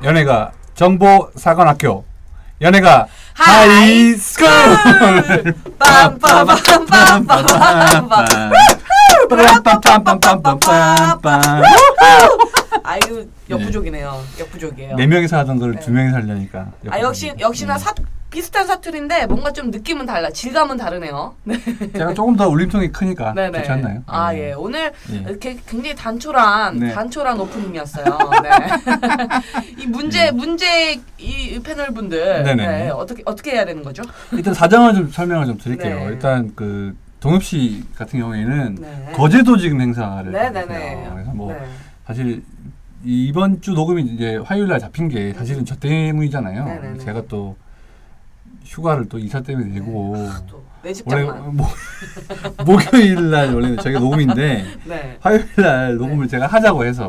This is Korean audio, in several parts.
연애가 정보사관학교, 연애가 하이스쿨. 아유 역부족이네요. 역부족이에요. 4명이서 하던 걸 2명이서 하려니까. 역시나 비슷한 사투리인데 뭔가 좀 느낌은 달라. 질감은 다르네요. 네. 제가 조금 더 울림통이 크니까 그렇지 않나요? 아 예. 오늘 이렇게 굉장히 단촐한 오프닝이었어요. 네. 이 문제 이 패널 분들 네. 어떻게 해야 되는 거죠? 일단 사정을 좀 설명을 좀 드릴게요. 네. 일단 그 동엽 씨 같은 경우에는 거제도 지금 행사를 네네네. 그래서 뭐 사실 이번 주 녹음이 이제 화요일 날 잡힌 게 사실은 저 때문이잖아요. 네네네. 제가 또 휴가를 또 이사 때문에 내고 내 집장만 목요일 날 원래는 저희가 녹음인데 네. 화요일 날 녹음을 제가 하자고 해서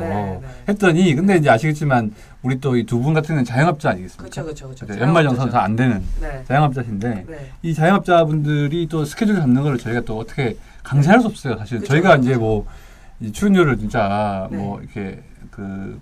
했더니 근데 이제 아시겠지만 우리 또 이 두 분 같은 경우는 자영업자 아니겠습니까? 그렇죠. 연말정산은 잘 안 되는 자영업자신데 이 자영업자분들이 또 스케줄 잡는 걸 저희가 또 어떻게 강제할 수 없어요. 사실 저희가 이제 뭐 이 출연료를 진짜 뭐 이렇게 그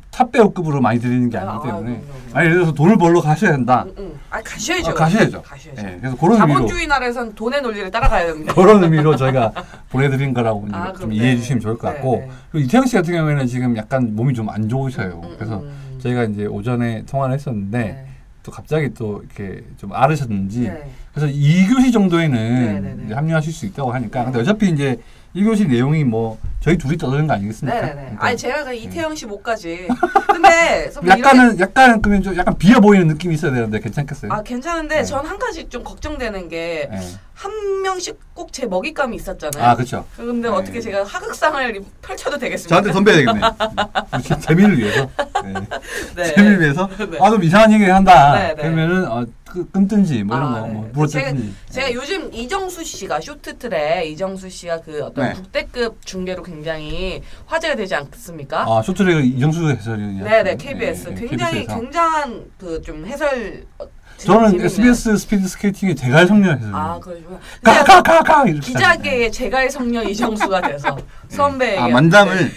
탑배우급으로 많이 드리는 게 아니기 때문에 아니 예를 들어서 돈을 벌러 가셔야 된다. 가셔야죠. 가셔야죠. 네, 그래서 그런 자본주의 나라에선 돈의 논리를 따라가야 됩니다. 그런 의미로 저희가 보내드린 거라고 좀 이해해 주시면 좋을 것 같고 그리고 이태영 씨 같은 경우에는 지금 약간 몸이 좀 안 좋으셔요. 그래서 저희가 이제 오전에 통화를 했었는데 또 갑자기 또 이렇게 좀 앓으셨는지 그래서 2교시 정도에는 이제 합류하실 수 있다고 하니까 근데 어차피 이제 1교시 내용이 뭐 저희 둘이 떠드는 거 아니겠습니까? 그러니까, 아니 제가 이태영 씨 목까지. 근데 약간은 그러면 좀 약간 비어 보이는 느낌이 있어야 되는데 괜찮겠어요? 괜찮은데 전 한 가지 좀 걱정되는 게 한 명씩 꼭 제 먹잇감이 있었잖아요. 아 그렇죠. 그런데 어떻게 제가 하극상을 펼쳐도 되겠습니까? 저한테 덤벼야 되겠네. 재미를 위해서. 재미를 위해서. 좀 이상한 얘기를 한다. 그러면은 끊든지 뭐 이런 거 뭐 물어뜯든지. 제가 요즘 이정수 씨가 쇼트트랙 이정수 씨가 그 어떤 국대급 중계로 굉장히 화제가 되지 않습니까? 쇼트트랙 이정수 해설위원이요. 네네 KBS 굉장히 굉장한 그 좀 해설. 저는 SBS 스피드 스케이팅의 제갈 성녀 해설위원. 그러시구나. 가 기자계의 제갈 성녀 이정수가 돼서 선배에게 만담을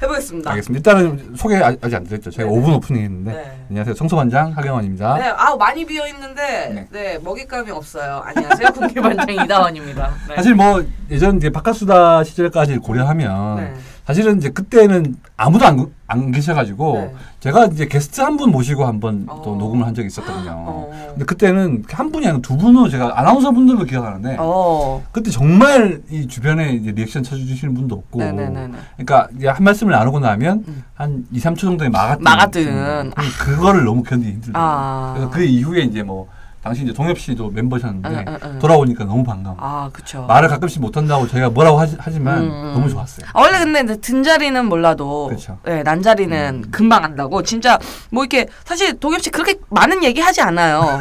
해보겠습니다. 알겠습니다. 일단은 소개 아직 안 드렸죠. 제가 5분 오프닝 했는데 안녕하세요. 청소반장 하경원입니다. 네, 많이 비어 있는데 먹잇감이 없어요. 안녕하세요. 국회반장 이다원입니다. 사실 뭐 예전 이제 바카수다 시절까지 고려하면 사실은 이제 그때는 아무도 안 계셔가지고 제가 이제 게스트 한 분 모시고 한번 또 녹음을 한 적이 있었거든요. 근데 그때는 한 분이 아니라 2분으로 제가 아나운서 분들로 기억하는데 그때 정말 이 주변에 이제 리액션 쳐주시는 분도 없고 그러니까 이제 한 말씀을 나누고 나면 한 2, 3초 정도의 마가뜬 그거를 너무 견디기 힘들더라고요. 그래서 그 이후에 이제 뭐 당시 이제 동엽 씨도 멤버셨는데 돌아오니까 너무 반가워. 그렇죠. 말을 가끔씩 못한다고 저희가 뭐라고 하지만 너무 좋았어요. 원래 근데 든 자리는 몰라도 난 자리는 금방 안다고. 진짜 뭐 이렇게 사실 동엽 씨 그렇게 많은 얘기 하지 않아요.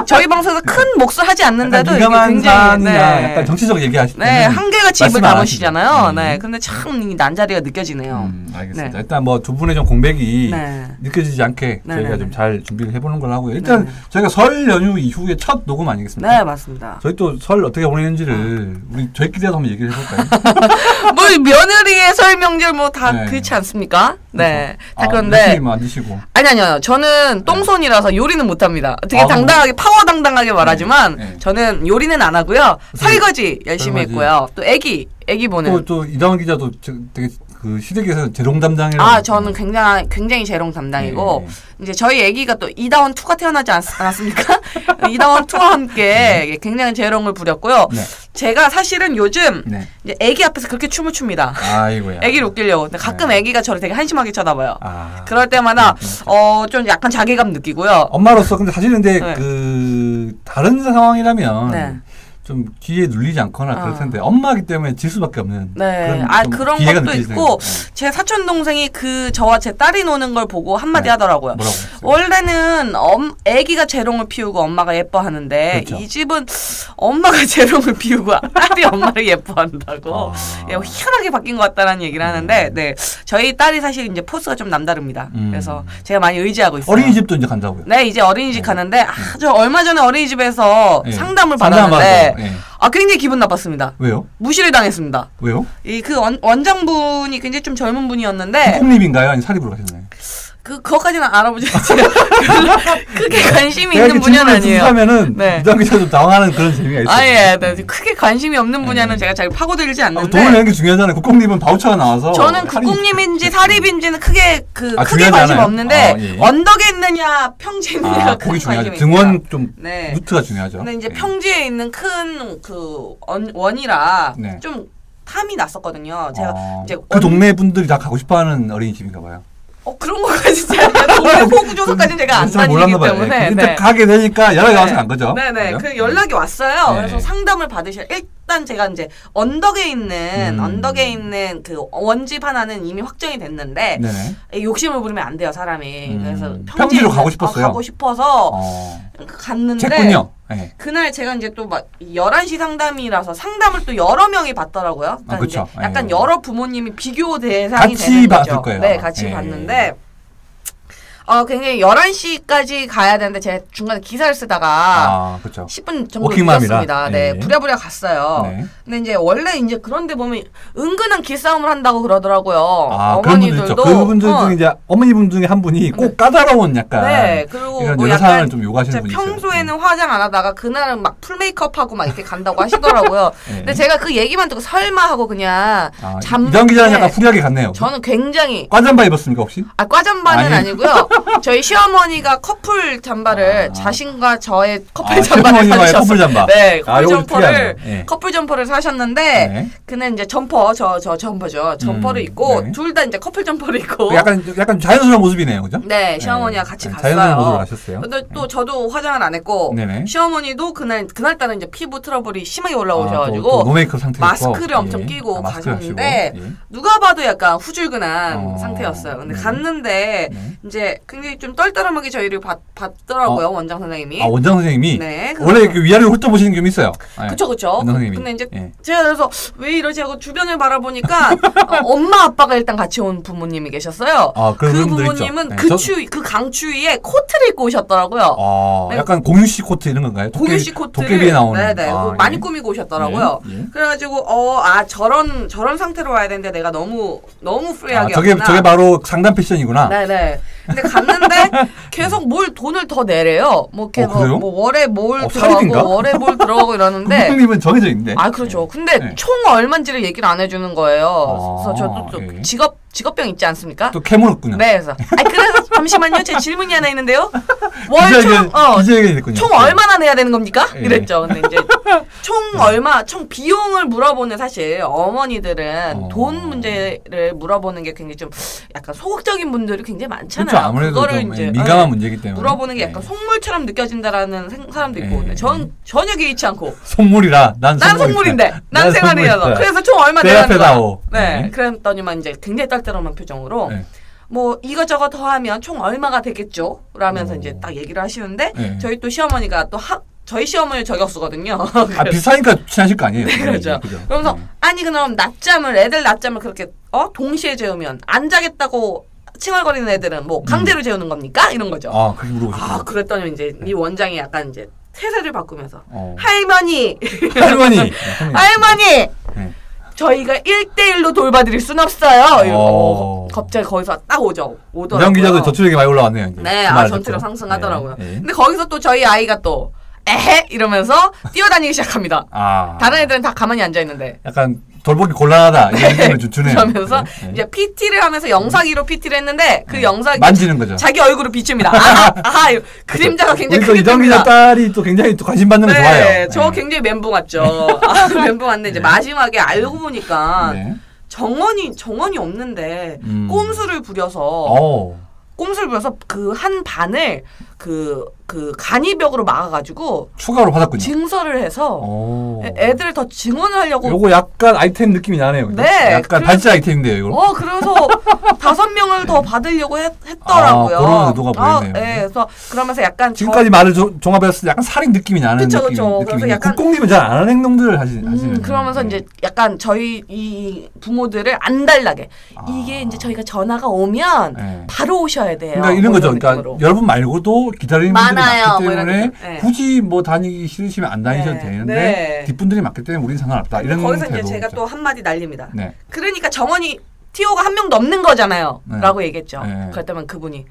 저희 방송에서 큰 몫을 하지 않는데도 굉장히 약간 정치적 얘기하실 때 한결같이 입을 담으시잖아요. 근데 참 이 난자리가 느껴지네요. 알겠습니다. 일단 뭐 두 분의 좀 공백이 느껴지지 않게 저희가 좀 잘 준비를 해보는 걸로 하고요. 일단 저희가 설 연휴 이후에 첫 녹음 아니겠습니까? 네, 맞습니다. 저희 또 설 어떻게 보내는지를 우리 저희끼리라도 한번 얘기를 해볼까요? 뭐 며느리의 설 명절 뭐 다 그렇지 않습니까? 네. 다 그런데 안 드시고. 아니요. 저는 똥손이라서 요리는 못합니다. 되게 당당하게 파워 당당하게 말하지만 저는 요리는 안 하고요. 설거지 열심히 했고요. 또 애기 보는. 또 이다원 기자도 되게 그 시댁에서 재롱 담당이라고. 저는 굉장히 재롱 담당이고 이제 저희 아기가 또 이다원 2가 태어나지 않았습니까? 이다원 2와 함께 굉장히 재롱을 부렸고요. 제가 사실은 요즘 이제 아기 앞에서 그렇게 춤을 춥니다. 아이고야. 아기를 웃기려고. 근데 가끔 아기가 저를 되게 한심하게 쳐다봐요. 그럴 때마다 좀 약간 자괴감 느끼고요. 엄마로서 근데 사실은 근데 그 다른 상황이라면 좀 귀에 눌리지 않거나 그럴 텐데 엄마기 때문에 질 수밖에 없는 그런 것도 있고 제 사촌 동생이 저와 제 딸이 노는 걸 보고 한마디 하더라고요. 뭐라고 원래는 아기가 재롱을 피우고 엄마가 예뻐하는데 이 집은 엄마가 재롱을 피우고 딸이 엄마를 예뻐한다고 희한하게 바뀐 것 같다는 얘기를 하는데 저희 딸이 사실 이제 포스가 좀 남다릅니다. 그래서 제가 많이 의지하고 있어요. 어린이집도 이제 간다고요? 네, 이제 어린이집 가는데 저 얼마 전에 어린이집에서 상담을 받았는데 굉장히 기분 나빴습니다. 왜요? 무시를 당했습니다. 왜요? 그 원장분이 굉장히 좀 젊은 분이었는데 국립인가요? 아니면 사립으로 가셨나요? 그거까지는 알아보지 않았어요. 크게 관심이 있는 분야는 아니에요. 하면은 이장 기자 좀 당황하는 그런 재미가 있어요. 예, 크게 관심이 없는 분야는 제가 잘 파고들지 않는데. 돈을 내는 게 중요하잖아요. 국공립은 바우처가 나와서. 저는 국공립인지 사립인지는 크게 크게 관심 없는데 언덕에 있느냐 평지에 있느냐가 큰 관심이 있어요. 등원 좀 루트가 중요하죠. 근데 이제 평지에 있는 큰 그 원이라 좀 탐이 났었거든요. 제가 이제 그 동네 분들이 다 가고 싶어하는 어린이집인가 봐요. 그런 거까지 제가 동네 호구조사까지는 제가 안 다니기 때문에 일단 가게 되니까 연락이 와서 간 거죠. 네네. 그 연락이 왔어요. 그래서 상담을 받으실 일단 제가 이제 언덕에 있는 그 원집 하나는 이미 확정이 됐는데 욕심을 부리면 안 돼요 사람이. 그래서 평지로 가고 싶었어요. 가고 싶어서 갔는데. 됐군요. 그날 제가 이제 또 막 11시 상담이라서 상담을 또 여러 명이 받더라고요. 그러니까 그렇죠. 약간 여러 부모님이 비교 대상이 되는 거죠. 거예요. 네, 같이 봤는데 굉장히 11시까지 가야 되는데 제가 중간에 기사를 쓰다가 10분 정도 늦었습니다. 네, 부랴부랴 갔어요. 근데 이제 원래 이제 그런데 보면 은근한 길싸움을 한다고 그러더라고요. 어머니들도 그분들 중에 이제 어머니분 중에 한 분이 꼭 까다로운 약간 그리고 이런 여러 사안을 좀 요구하시는 분이 있어요. 평소에는 화장 안 하다가 그날은 막 풀 메이크업하고 막 이렇게 간다고 하시더라고요. 근데 제가 그 얘기만 듣고 설마 하고 그냥 이장 기자는 약간 후리하게 갔네요. 저는 굉장히 과잠바 입었습니까 혹시? 과잠바는 아니고요. 저희 시어머니가 커플 잠바를 자신과 저의 커플 잠바를 사주셨어요. 커플 잠바. 네, 커플 점퍼를 사셨는데 그는 이제 점퍼 저 점퍼죠. 점퍼를 입고 둘 다 이제 커플 점퍼를 입고 약간 자연스러운 모습이네요, 그죠? 네, 시어머니가 같이 갔어요. 자연스러운 모습을 하셨어요. 근데 또 저도 화장을 안 했고 시어머니도 그날따라 이제 피부 트러블이 심하게 올라오셔가지고 노메이크업 상태였고 마스크를 엄청 끼고 가셨는데 누가 봐도 약간 후줄근한 상태였어요. 근데 갔는데 이제 굉장히 좀 떨떠름하게 저희를 봤더라고요. 원장 선생님이. 원장 선생님이? 네. 원래 그 위아래를 훑어보시는 게 있어요. 그쵸. 원장 선생님이. 근데 이제 제가 그래서 왜 이러지 하고 주변을 바라보니까 엄마 아빠가 일단 같이 온 부모님이 계셨어요. 그 부모님은 그 강추위에 코트를 입고 오셨더라고요. 약간 공유씨 코트 이런 건가요? 공유씨 코트를 도깨비에 나오는. 네네. 많이 꾸미고 오셨더라고요. 그래가지고 저런 상태로 와야 되는데 내가 너무 프리하게 왔구나. 저게 바로 상담 패션이구나. 네네. 근데 갔는데 계속 돈을 더 내래요. 뭐 월에 뭘 들어가고 월에 뭘 들어가고 이러는데. 국공립은 정해져 있는데. 그렇죠. 근데 총 얼마인지를 얘기를 안 해주는 거예요. 그래서 저도 또 직업병 있지 않습니까? 또 캐물었군요. 네, 그래서 잠시만요. 제 질문이 하나 있는데요. 총 얼마나 내야 되는 겁니까? 이랬죠. 근데 이제 총 비용을 물어보는 사실 어머니들은 돈 문제를 물어보는 게 굉장히 좀 약간 소극적인 분들이 굉장히 많잖아요. 그렇죠. 아무래도 그거를 좀 이제 민감한 문제이기 때문에 물어보는 게 약간 속물처럼 느껴진다라는 사람도 있고, 근데 전 전혀 개의치 않고 속물이라 난 속물인데 난 생활이라서 그래서 총 얼마 내라는 거야. 네, 그랬더니만 이제 굉장히 떨떠름한 표정으로. 뭐 이것저것 더 하면 총 얼마가 되겠죠? 라면서 이제 딱 얘기를 하시는데 저희 또 시어머니가 또 저희 시어머니 저격수거든요. 비싸니까 친하실 거 아니에요? 그렇죠. 그러면서 아니 그럼 애들 낮잠을 그렇게 동시에 재우면 안 자겠다고 칭얼거리는 애들은 뭐 강제로 재우는 겁니까? 이런 거죠. 그렇게 물어보셨어요. 그랬더니 이제 이 원장이 약간 이제 태세를 바꾸면서 할머니 저희가 1대1로 돌봐드릴 순 없어요. 갑자기 거기서 딱 오더라고요. 이장 기자도 저출력이 많이 올라왔네요. 이제. 네, 전투력 상승하더라고요. 근데 거기서 또 저희 아이가 또 에헤 이러면서 뛰어다니기 시작합니다. 다른 애들은 다 가만히 앉아있는데. 약간 돌보기 곤란하다 이런 느낌을 주네요. 그러면서 이제 PT를 하면서 영상으로 PT를 했는데 그 영상이 만지는 거죠. 자기 얼굴을 비춥니다. 그림자가 굉장히 크게 이장 기자 딸이 또 굉장히 또 관심 받는 거 좋아요. 네, 저 굉장히 멘붕 왔죠. 멘붕 왔는데 이제 마지막에 알고 보니까 정원이 없는데 꼼수를 부려서 그 한 반을 그 간이벽으로 막아가지고 추가로 받았군요. 증설을 해서 애들을 더 증언을 하려고. 요거 약간 아이템 느낌이 나네요. 네, 약간 발제 아이템인데요, 이거. 그래서 5명을 더 받으려고 했더라고요. 그런 의도가 보였네요. 네, 그래서 그러면서 약간 지금까지 말을 종합해서 약간 살인 느낌이 나는 그쵸. 그래서 약간 국공립은 잘 안 하는 행동들을 하시는. 그러면서 이제 약간 저희 이 부모들을 안달나게 이게 이제 저희가 전화가 오면 바로 오셔야 돼요. 그러니까 이런 거죠. 그러니까 여러분 말고도 기다리는 분들이 많기 때문에 굳이 뭐 다니기 싫으시면 안 다니셔도 되는데 뒷분들이 많기 때문에 우리는 상관없다. 이런 거기서 이제 제가 또 한마디 날립니다. 그러니까 정원이 TO가 한 명도 없는 거잖아요. 네. 라고 얘기했죠. 네. 그랬더니 그분이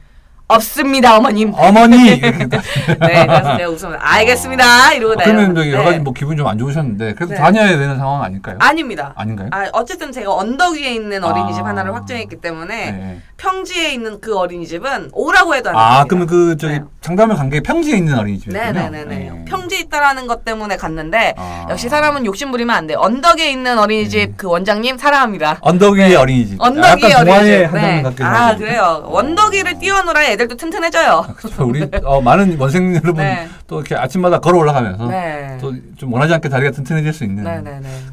없습니다, 어머님. 어머니. 네, 그래서 제가 웃으면서 알겠습니다. 이러고 그러면 저기 여러 가지 뭐 기분 좀 안 좋으셨는데 그래도 다녀야 되는 상황 아닐까요? 아닙니다. 아닌가요? 어쨌든 제가 언덕 위에 있는 어린이집 하나를 확정했기 때문에 평지에 있는 그 어린이집은 오라고 해도 안 됩니다. 그러면 그 저기 상담을 간 게 평지에 있는 어린이집이군요. 네네네. 평지에 있다라는 것 때문에 갔는데 역시 사람은 욕심 부리면 안 돼. 언덕에 있는 어린이집 그 원장님 사랑합니다. 언덕 위의 어린이집. 언덕 위의 어린이집. 네. 그래요. 언덕 위를 뛰어놀아야 애들도 튼튼해져요. 그렇죠. 우리 많은 원생 여러분 또 이렇게 아침마다 걸어 올라가면서 또 좀 원하지 않게 다리가 튼튼해질 수 있는.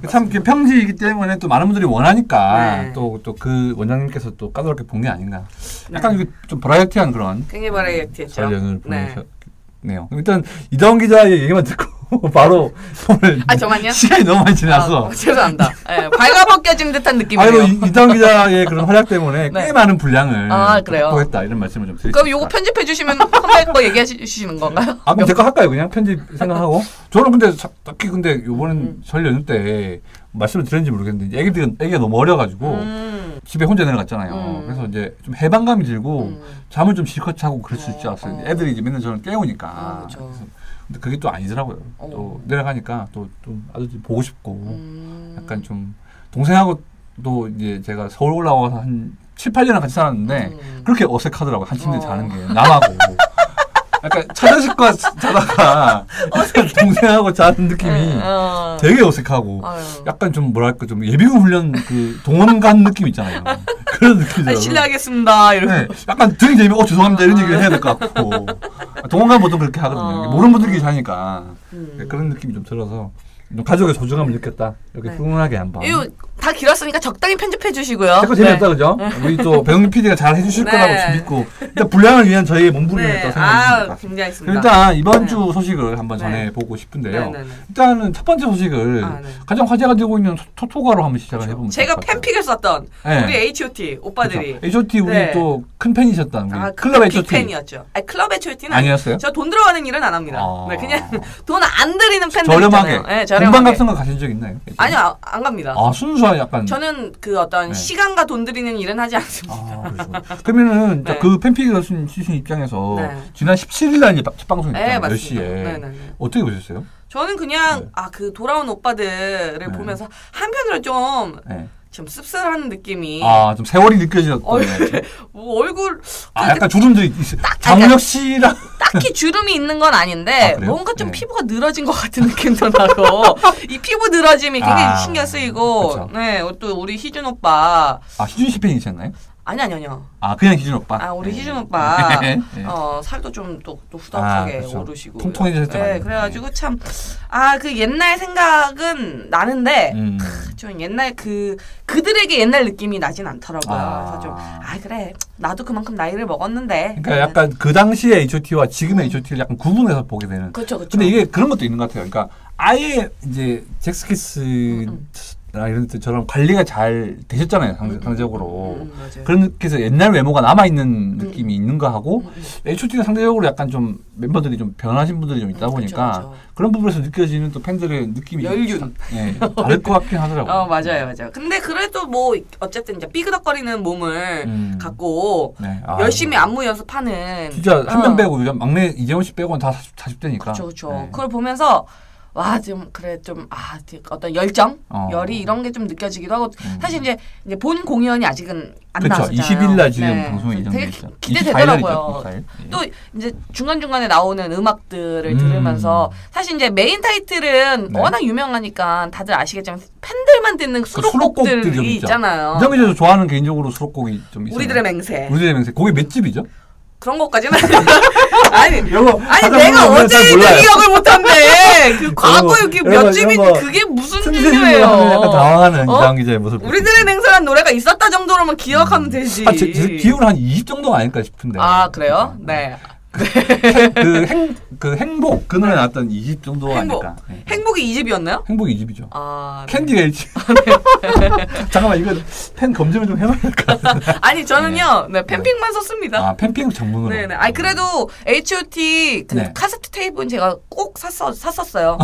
참 평지이기 때문에 또 많은 분들이 원하니까 또 그 원장님께서 또 까다롭게 본 게 아닌가. 약간 이게 좀 버라이어티한 그런. 굉장히 버라이어티했죠. 전련을 보내셨네요. 일단 이다운 기자의 얘기만 듣고 바로 오늘 정말요? 시간이 너무 많이 지나서 죄송합니다. 발가벗겨진 듯한 느낌이에요. 이다운 기자의 그런 활약 때문에 꽤 많은 분량을 확보했다 이런 말씀을 좀 드리겠습니다. 그럼 요거 편집해 주시면 컴백 거 얘기해 주시는 건가요? 그럼 제가 할까요? 그냥 편집 생각하고. 저는 근데 딱히 요번엔 설 연휴 때 말씀을 드렸는지 모르겠는데 애기가 너무 어려가지고 집에 혼자 내려갔잖아요. 그래서 이제 좀 해방감이 들고 잠을 좀 실컷 자고 그럴 수 있지 않았어요. 애들이 이제 맨날 저를 깨우니까. 근데 그게 또 아니더라고요. 또 내려가니까 또 좀 아주 보고 싶고 약간 좀 동생하고 또 이제 제가 서울 올라와서 한 7, 8년을 같이 살았는데 그렇게 어색하더라고요. 한 침대 자는 게 남하고. 약간 처자식과 자다가 동생하고 자는 느낌이 되게 어색하고 약간 좀 뭐랄까 좀 예비군 훈련 그 동원 간 느낌 있잖아요. 그런 느낌이죠. 실례하겠습니다. 이러고 약간 들이 재미 죄송합니다 이런 얘기를 해야 될 것 같고 동원 가면 보통 그렇게 하거든요. 모르는 분들끼리 자니까 그런 느낌이 좀 들어서 가족의 소중함을 느꼈다. 이렇게 훈훈하게 한번. 이거 다 길었으니까 적당히 편집해 주시고요. 제거 재미없다 그죠? 우리 또 배영민 PD가 잘 해주실 거라고 믿고 일단 분량을 위한 저희의 몸부림이었다고 생각합니다. 굉장했습니다. 일단 이번 주 소식을 한번 전해보고 싶은데요. 일단은 첫 번째 소식을 가장 화제가 되고 있는 토토가로 한번 시작을 해보면 제가 팬픽을 썼던 우리 H.O.T 오빠들이. H.O.T 우리 또 큰 팬이셨던 우리 클럽 H.O.T. 팬이었죠. 클럽 H.O.T는 아니었어요? 저 돈 들어가는 일은 안 합니다. 그냥 돈 안 들이는 팬들 저렴하게. 있잖아요. 공방 같은 거 가신 적 있나요? 아니요, 안 갑니다. 순수한 약간. 저는 그 어떤 시간과 돈 들이는 일은 하지 않습니다. 그러면은 그 팬픽을 쓰신 입장에서 지난 17일 날 첫 방송이 있잖아요. 10시에. 어떻게 보셨어요? 저는 그냥 그 돌아온 오빠들을 보면서 한편으로 좀 씁쓸한 느낌이. 좀 세월이 느껴졌던. 뭐 얼굴. 약간 주름들이 있어요. 장우혁 씨랑. 딱히 주름이 있는 건 아닌데 뭔가 좀 피부가 늘어진 것 같은 느낌도 나고 이 피부 늘어짐이 굉장히 신경 쓰이고. 또 우리 희준 오빠. 희준 씨 팬이셨나요? 아니요. 그냥 희준 오빠. 우리 희준 오빠. 살도 좀 또 후덕하게 오르시고. 통통해지셨잖아요. 그래가지고 참 그 옛날 생각은 나는데 좀 옛날 그들에게 옛날 느낌이 나진 않더라고요. 그래서 좀 그래 나도 그만큼 나이를 먹었는데. 그러니까 약간 그 당시의 H.O.T와 지금의 H.O.T를 약간 구분해서 보게 되는. 그렇죠. 근데 이게 그런 것도 있는 것 같아요. 그러니까 아예 이제 잭스키스 이런 때처럼 관리가 잘 되셨잖아요. 상대적으로. 그래서 옛날 외모가 남아있는 느낌이 있는 거 하고 H.O.T는 상대적으로 약간 좀 멤버들이 좀 변하신 분들이 좀 있다 보니까 그런 부분에서 느껴지는 또 팬들의 느낌이 연륜 다를 것 같긴 하더라고요. 맞아요. 근데 그래도 뭐 어쨌든 이제 삐그덕거리는 몸을 갖고 열심히 안무 연습하는 진짜 한 명 빼고 막내 이재원 씨 빼고는 다 40대니까. 그렇죠. 그걸 보면서 어떤 열정, 열이 이런 게 좀 느껴지기도 하고 사실 이제 본 공연이 아직은 안 나왔잖아요. 20일 날 지금 방송이 예정돼 있죠. 기대되더라고요. 또 이제 중간중간에 나오는 음악들을 들으면서 사실 이제 메인 타이틀은 워낙 유명하니까 다들 아시겠지만 팬들만 듣는 수록곡들이 있잖아요. 이정민도 좋아하는 개인적으로 수록곡이 좀 있어요. 우리들의 맹세. 그게 몇 집이죠? 그런 것까지는 아니 내가 어제 기억을 못한대. 그 과거 이렇게 몇 집이 그게 무슨 일이에요? 약간 당황하는 이다운 기자의 모습. 우리들의 맹세란 노래가 있었다 정도로만 기억하면 되지. 기억은 한 20 정도가 아닐까 싶은데. 그래요? 네. 행복 그 노래 나왔던 20 정도가 아닐까. 행복이 2집이었나요? 행복이 2집이죠. 캔디가 1집. 잠깐만 이거 팬 검증을 좀 해봐야 될 것 같아요. 아니 저는요 팬픽만 썼습니다. 팬픽 전문으로. 네네. 그래도 H.O.T 카세트 테이프는 제가 꼭 샀었어요.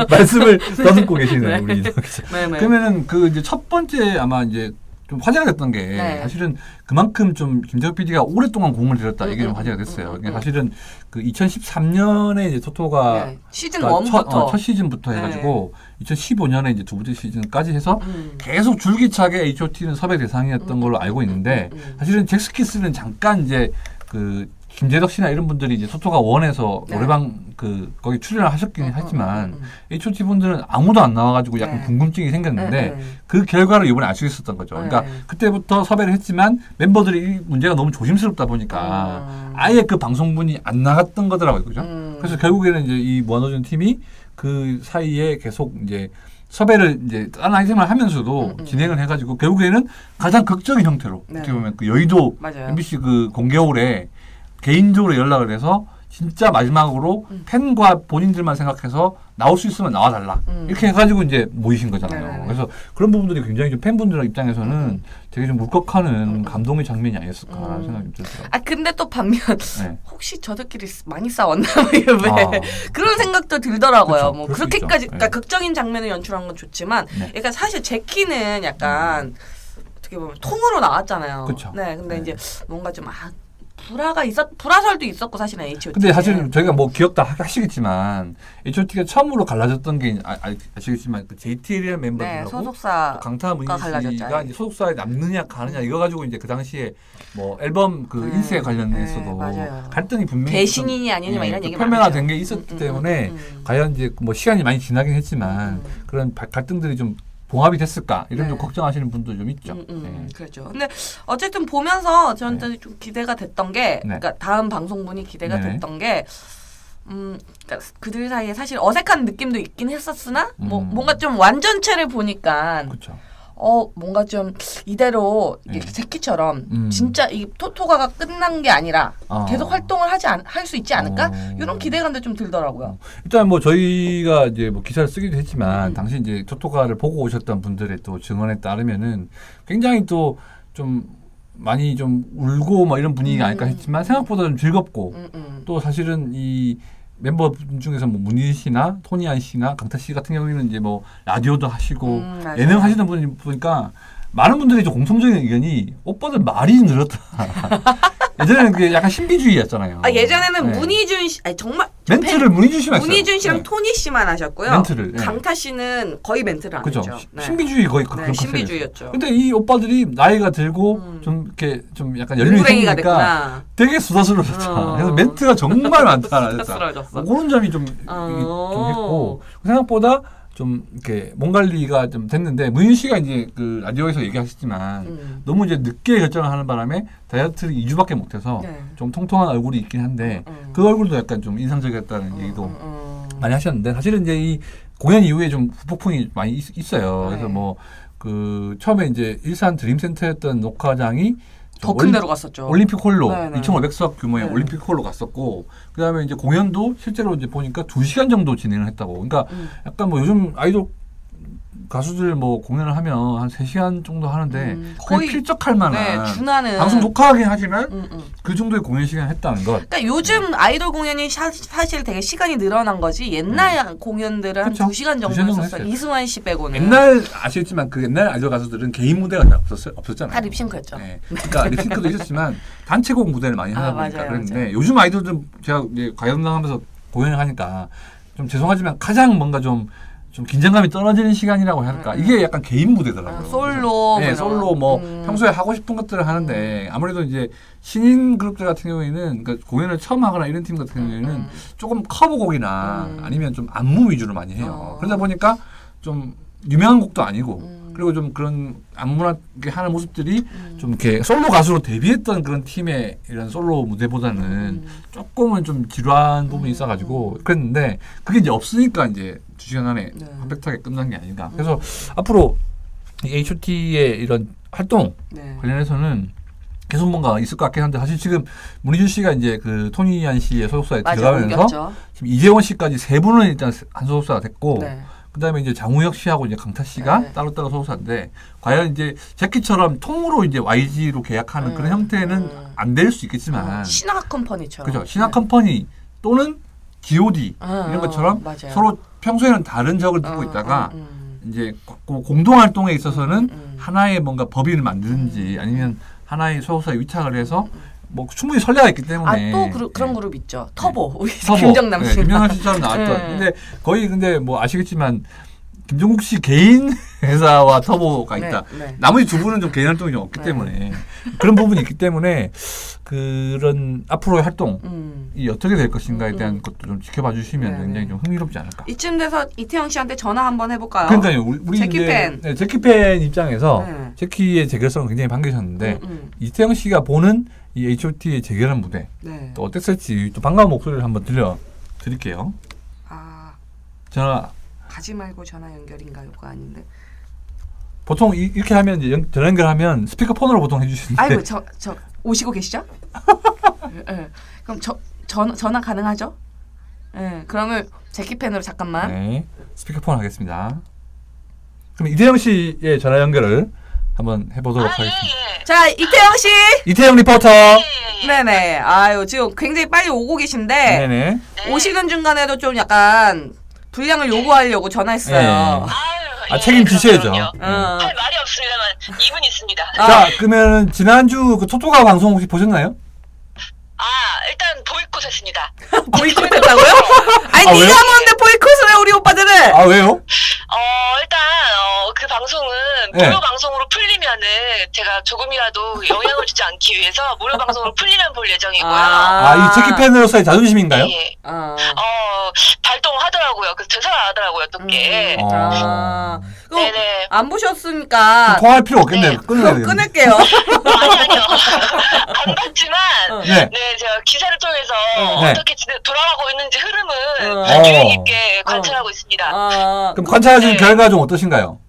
말씀을 더듬고 계시네요 우리 이덕 기자. 그러면은 그 이제 첫 번째 아마 이제 좀 화제가 됐던 게 네. 사실은 그만큼 좀 김재욱 PD가 오랫동안 공을 들였다 이게 좀 화제가 됐어요. 이게 사실은 그 2013년에 이제 토토가 네. 시즌 1부터 첫 시즌부터 해가지고 2015년에 이제 두 번째 시즌까지 해서 계속 줄기차게 H.O.T는 섭외 대상이었던 걸로 알고 있는데 사실은 잭스키스는 잠깐 이제 그 김재덕 씨나 이런 분들이 이제 토토가 원에서 노래방 그 거기 출연을 하셨긴 하지만 H.O.T 분들은 아무도 안 나와가지고 약간 궁금증이 생겼는데 그 결과를 이번에 알 수 있었던 거죠. 그러니까 그때부터 섭외를 했지만 멤버들이 이 문제가 너무 조심스럽다 보니까 아예 그 방송분이 안 나갔던 거더라고요, 그죠? 그래서 결국에는 이제 이 무한도전 팀이 그 사이에 계속 이제 섭외를 이제 다른 아이템을 하면서도 진행을 해가지고 결국에는 가장 극적인 형태로 어떻게 보면 그 여의도 MBC 그 공개홀에 개인적으로 연락을 해서 진짜 마지막으로 팬과 본인들만 생각해서 나올 수 있으면 나와달라 이렇게 해가지고 이제 모이신 거잖아요. 네네네. 그래서 그런 부분들이 굉장히 좀 팬분들 입장에서는 되게 좀 울컥하는 감동의 장면이 아니었을까라는 생각이 좀 들더라고요. 아 근데 또 반면 혹시 저들끼리 많이 싸웠나 왜 그런 생각도 들더라고요. 그쵸, 뭐 그럴 수 그렇게까지 있죠. 그러니까 극적인 장면을 연출한 건 좋지만, 그러니까 사실 제키는 약간 어떻게 보면 통으로 나왔잖아요. 그쵸. 네, 근데 이제 뭔가 좀 불화설도 있었고 사실은 H.O.T. 근데 사실 저희가 뭐 기억 다 하시겠지만 H.O.T가 처음으로 갈라졌던 게 아시겠지만 그 JTL 멤버들하고 소속사 강타문희 씨가 이제 소속사에 남느냐 가느냐 이거 가지고 이제 그 당시에 뭐 앨범 그 인쇄 관련해서도 갈등이 분명히 배신이니 아니니 막 이런 얘기 표면화된 게 있었기 때문에 과연 이제 뭐 시간이 많이 지나긴 했지만 그런 갈등들이 좀 봉합이 됐을까 이런 좀 걱정하시는 분도 좀 있죠. 그렇죠. 근데 어쨌든 보면서 저한테 좀 기대가 됐던 게, 그러니까 다음 방송분이 기대가 됐던 게, 그러니까 그들 사이에 사실 어색한 느낌도 있긴 했었으나, 뭔가 좀 완전체를 보니까. 그렇죠. 뭔가 좀 이대로 제키처럼 진짜 이 토토가가 끝난 게 아니라 계속 활동을 할 수 있지 않을까? 이런 기대감도 좀 들더라고요. 일단 뭐 저희가 이제 뭐 기사를 쓰기도 했지만 당시 이제 토토가를 보고 오셨던 분들의 또 증언에 따르면은 굉장히 또 좀 많이 좀 울고 뭐 이런 분위기가 아닐까 했지만 생각보다 좀 즐겁고 또 사실은 이 멤버분 중에서 뭐 문희 씨나 토니안 씨나 강타 씨 같은 경우에는 이제 뭐 라디오도 하시고 예능 하시는 분이 보니까 많은 분들이 좀 공통적인 의견이 오빠들 말이 늘었다. 예전에는 그게 약간 신비주의였잖아요. 예전에는 문희준 씨, 정말 멘트를 문희준 씨만 했어요. 문희준 씨랑 토니 씨만 하셨고요. 멘트를. 강타 씨는 거의 멘트를 안 했죠. 신비주의 거의 그런 신비주의였죠. 근데 이 오빠들이 나이가 들고 좀 이렇게 좀 약간 연륜이 생기니까 되게 수다스러워졌다. 그래서 멘트가 정말 많다. 수다스러워졌어. 그런 점이 좀 했고 생각보다 좀 이렇게 몸 관리가 좀 됐는데 문희 씨가 이제 그 라디오에서 얘기하셨지만 너무 이제 늦게 결정을 하는 바람에 다이어트를 2주밖에 못해서 좀 통통한 얼굴이 있긴 한데 그 얼굴도 약간 좀 인상적이었다는 얘기도 많이 하셨는데 사실은 이제 이 공연 이후에 좀 후폭풍이 많이 있어요. 그래서 뭐 그 처음에 이제 일산 드림센터였던 녹화장이 더 큰 데로 갔었죠. 올림픽 홀로 2,500석 규모의 올림픽 홀로 갔었고 그다음에 이제 공연도 실제로 이제 보니까 2시간 정도 진행을 했다고. 그러니까 약간 뭐 요즘 아이돌 가수들 뭐 공연을 하면 한 3시간 정도 하는데 거의 필적할 만한 준하는 방송 녹화하긴 하지만 그 정도의 공연 시간 했다는 것. 그러니까 요즘 아이돌 공연이 사실 되게 시간이 늘어난 거지 옛날 공연들은 한 2시간 정도 했었어요. 이승환 씨 빼고는. 옛날 아시겠지만 그 옛날 아이돌 가수들은 개인 무대가 없었잖아요. 다 립싱크였죠. 그러니까 립싱크도 있었지만 단체곡 무대를 많이 하다 보니까 그랬는데 요즘 아이돌들은 제가 이제 가요광장하면서 공연을 하니까 좀 죄송하지만 가장 뭔가 좀 긴장감이 떨어지는 시간이라고 해야 할까? 이게 약간 개인 무대더라고요. 솔로. 솔로 뭐 평소에 하고 싶은 것들을 하는데 아무래도 이제 신인 그룹들 같은 경우에는 그러니까 공연을 처음 하거나 이런 팀 같은 경우에는 조금 커버곡이나 아니면 좀 안무 위주로 많이 해요. 그러다 보니까 좀 유명한 곡도 아니고 그리고 좀 그런 안무하게 하는 모습들이 좀 이렇게 솔로 가수로 데뷔했던 그런 팀의 이런 솔로 무대보다는 조금은 좀 지루한 부분이 있어가지고 그랬는데 그게 이제 없으니까 이제 2시간 안에 퍼펙트하게 끝난 게 아닌가. 그래서 앞으로 이 H.O.T의 이런 활동 관련해서는 계속 뭔가 있을 것 같긴 한데 사실 지금 문희준 씨가 이제 그 토니안 씨의 소속사에 들어가면서 지금 이재원 씨까지 3분은 일단 한 소속사가 됐고 그다음에 이제 장우혁 씨하고 이제 강타 씨가 따로따로 소속사인데 과연 이제 제키처럼 통으로 이제 YG로 계약하는 그런 형태는 안 될 수 있겠지만 신화 컴퍼니처럼 그죠. 신화 컴퍼니 또는 G.O.D 이런 것처럼 서로 평소에는 다른 적을 두고 있다가 이제 공동 활동에 있어서는 하나의 뭔가 법인을 만드는지 아니면 하나의 소속사에 위탁을 해서 뭐 충분히 선례가 있기 때문에 또 그런 그룹 있죠. 터보. 우리 김정남 씨. 김정남 씨처럼 나왔던. 근데 거의 근데 뭐 아시겠지만 김종국 씨 개인 회사와 터보가 있다. 나머지 두 분은 좀 개인 활동이 좀 없기 때문에 그런 부분이 있기 때문에 그런 앞으로의 활동이 어떻게 될 것인가에 대한 것도 좀 지켜봐 주시면 굉장히 좀 흥미롭지 않을까. 이쯤 돼서 이태영 씨한테 전화 한번 해볼까요? 그러니까요. 우리 제키팬. 제키팬 입장에서 제키의 재결성은 굉장히 반기셨는데 이태영 씨가 보는 이 H.O.T의 재결한 무대 또 어땠을지 또 반가운 목소리를 한번 들려드릴게요. 전화 가지 말고 전화 연결인가요? 그거 아닌데. 보통 이렇게 하면 이제 전화 연결하면 스피커폰으로 보통 해주시는데. 아이고 저 오시고 계시죠? 네. 그럼 전화 가능하죠? 네. 그러면 제키팬으로 잠깐만. 네. 스피커폰 하겠습니다. 그럼 이태영 씨의 전화 연결을 한번 해보도록 하겠습니다. 예. 자, 이태영 씨. 이태영 리포터. 네네. 아유 지금 굉장히 빨리 오고 계신데. 네네. 오시는 중간에도 좀 약간 분량을 요구하려고 전화했어요. 책임지셔야죠. 할 말이 없습니다만 2분 있습니다. 자, 그러면 지난주 그 토토가 방송 혹시 보셨나요? 일단 보이콧 했습니다. 보이콧 했다고요? 아니 네가 뭔데 보이콧을 해 우리 오빠들을? 왜요? 일단 그 방송은 무료 방송으로 풀리면은 제가 조금이라도 영향을 주지 않기 위해서 무료 방송으로 풀리면 볼 예정이고요. 이 제키팬으로서의 자존심인가요? 예. 발동하더라고요. 그래서 대사를 안 하더라고요, 어떻게. 네네. 안 보셨으니까 통화할 필요 없겠네요. 끊을게요. 아니요. 안 봤지만 제가 기사를 통해서 어떻게 돌아가고 있는지 흐름은 주의 깊게 관찰하고 있습니다. 그럼 관찰하신 결과 좀 어떠신가요?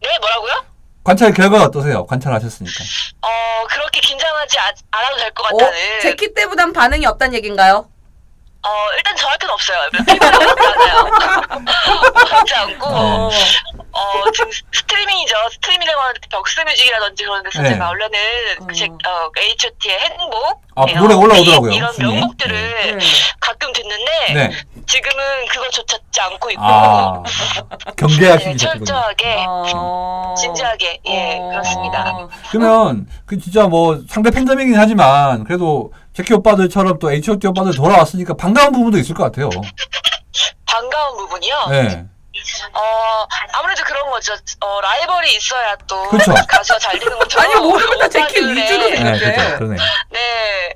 네, 뭐라고요? 관찰 결과가 어떠세요? 관찰하셨으니까. 그렇게 긴장하지 않아도 될 것 같다는. 제키 때보단 반응이 없다는 얘기인가요? 일단 저한테는 없어요. 피부는 없잖아요. 그렇지 않고, 지금 스트리밍이죠. 스트리밍이라고 하는 벽스뮤직이라든지 그런 데서 제가 원래는 H.O.T의 행복, 노래 올라오더라고요. 이런 명곡들을 가끔 듣는데, 지금은 그거조차 듣지 않고 있고, 경계하시기 철저하게, 진지하게, 그렇습니다. 그러면, 진짜 뭐, 상대 팬덤이긴 하지만, 그래도, 제키 오빠들처럼 또 H.O.T 오빠들 돌아왔으니까 반가운 부분도 있을 것 같아요. 반가운 부분이요? 네. 아무래도 그런 거죠. 라이벌이 있어야 또 그렇죠. 가수가 잘 되는 것처럼. 아니 모두가 다 제키 위주로 생각해. 네, 그러네. 네,